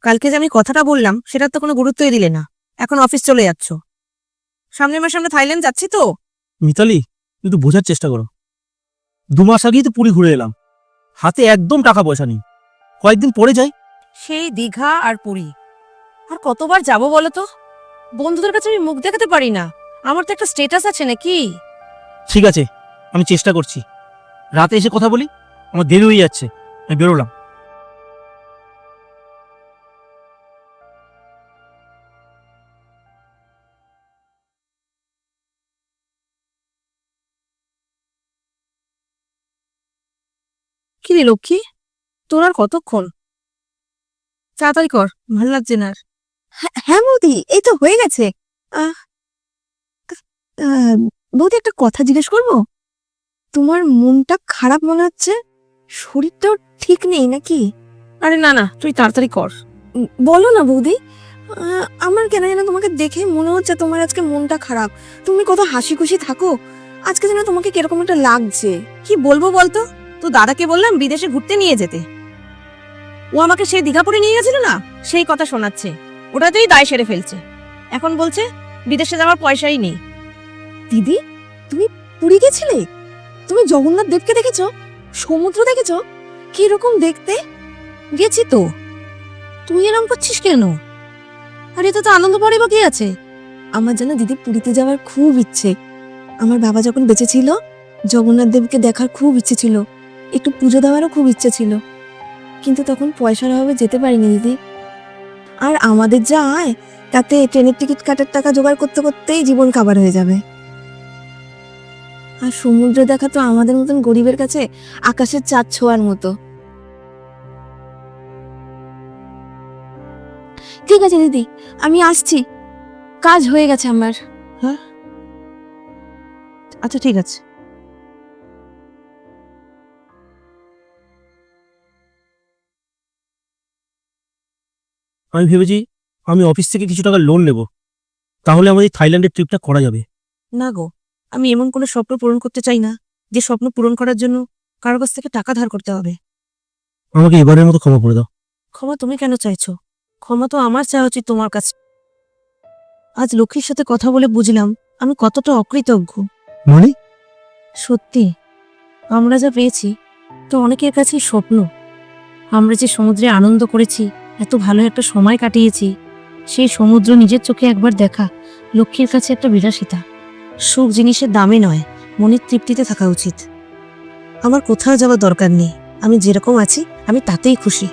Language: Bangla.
কালকে যে আমি কথাটা বললাম সেটার তো কোনো গুরুত্বই দিলে না। এখন অফিস চলে যাচ্ছ। সামনের মাসে আমরা থাইল্যান্ড যাচ্ছি তো। মিতালি, একটু বোঝার চেষ্টা করো। 2 মাস আগেই তো পুরী ঘুরে এলাম, হাতে একদম টাকা পয়সা নেই। কয়েকদিন পরে যাই। সেই দীঘা আর পুরী আর কতবার যাব বলো তো? বন্ধুদের কাছে আমি মুখ দেখাতে পারি না। আমার তো একটা স্ট্যাটাস আছে নাকি? ঠিক আছে, আমি চেষ্টা করছি। রাতে এসে কথা বলি, আমার দেরি হয়ে যাচ্ছে, আমি বেরোলাম। কি রে লক্ষ্মী, তোর আর কতক্ষণ? তাড়াতাড়ি কর, ভাল লাগছে না আর। হ্যাঁ বৌদি, এই তো হয়ে গেছে। আহ, আহ, বৌদি, একটা কথা জিজ্ঞেস করবো? তোমার মনটা খারাপ মনে হচ্ছে, শরীরটাও ঠিক নেই নাকি? আরে না না, তুই তাড়াতাড়ি কর। বলো না বৌদি। আমার কেন যেন তোমাকে দেখে মনে হচ্ছে তোমার আজকে মনটা খারাপ। তুমি কত হাসি খুশি থাকো, আজকে যেন তোমাকে কিরকম একটা লাগছে। কি বলবো বলতো? তো দাদাকে বললাম বিদেশে ঘুরতে নিয়ে যেতে। ও আমাকে সেই দীঘাপুরে নিয়ে গেছিল না, সেই কথা শোনাচ্ছে। ওটাতেই দায় সেরে ফেলছে। এখন বলছে বিদেশে যাওয়ার পয়সাই নেই। দিদি, তুমি পুরী গেছিলে? তুমি জগন্নাথ দেবকে দেখেছো? সমুদ্র দেখেছো? কি রকম দেখতে? গেছি তো। তুই এরকম করছিস কেন? আর এতে তো আনন্দ পড়ে বা কি আছে? আমার যেন দিদি পুরীতে যাওয়ার খুব ইচ্ছে। আমার বাবা যখন বেঁচে ছিল, জগন্নাথ দেবকে দেখার খুব ইচ্ছে ছিল, একটু পুজো দেওয়ারও খুব ইচ্ছে ছিল, কিন্তু তখন পয়সার অভাবে যেতে পারিনি দিদি। আর আমাদের যা আয়, তাতে ট্রেনের টিকিট কাটার টাকা জোগাড় করতে করতেই জীবন কাবার হয়ে যাবে। আর সমুদ্র দেখা তো আমাদের মতন গরিবের কাছে আকাশের চাঁদ ছোঁয়ার মতো। ঠিক আছে দিদি, আমি আসছি, কাজ হয়ে গেছে আমার। হ্যাঁ, আচ্ছা ঠিক আছে। আমি ভেবেছি আমি অফিস থেকে কিছু টাকা লোন নেব, তাহলে আমাদের থাইল্যান্ডের ট্রিপটা করা যাবে। না গো, আমি এমন কোনো স্বপ্ন পূরণ করতে চাই না যে স্বপ্ন পূরণ করার জন্য কারো কাছ থেকে টাকা ধার করতে হবে। আমাকে এবারের মতো ক্ষমা করে দাও। ক্ষমা তুমি কেন চাইছো? ক্ষমা তো আমার চাওয়া উচিত তোমার কাছে। আজ লক্ষ্মীর সাথে কথা বলে বুঝলাম আমি কতটা অকৃতজ্ঞ। মানে? সত্যি, আমরা যা পেয়েছি তো অনেকের কাছেই স্বপ্ন। আমরা যে সমুদ্রে আনন্দ করেছি, এত ভালো একটা সময় কাটিয়েছি, সেই সমুদ্র নিজের চোখে একবার দেখা লক্ষ্মীর কাছে একটা বিলাসিতা। সুখ জিনিসের দামে নয়, মনের তৃপ্তিতে থাকা উচিত। আমার কোথাও যাওয়ার দরকার নেই, আমি যেরকম আছি আমি তাতেই খুশি।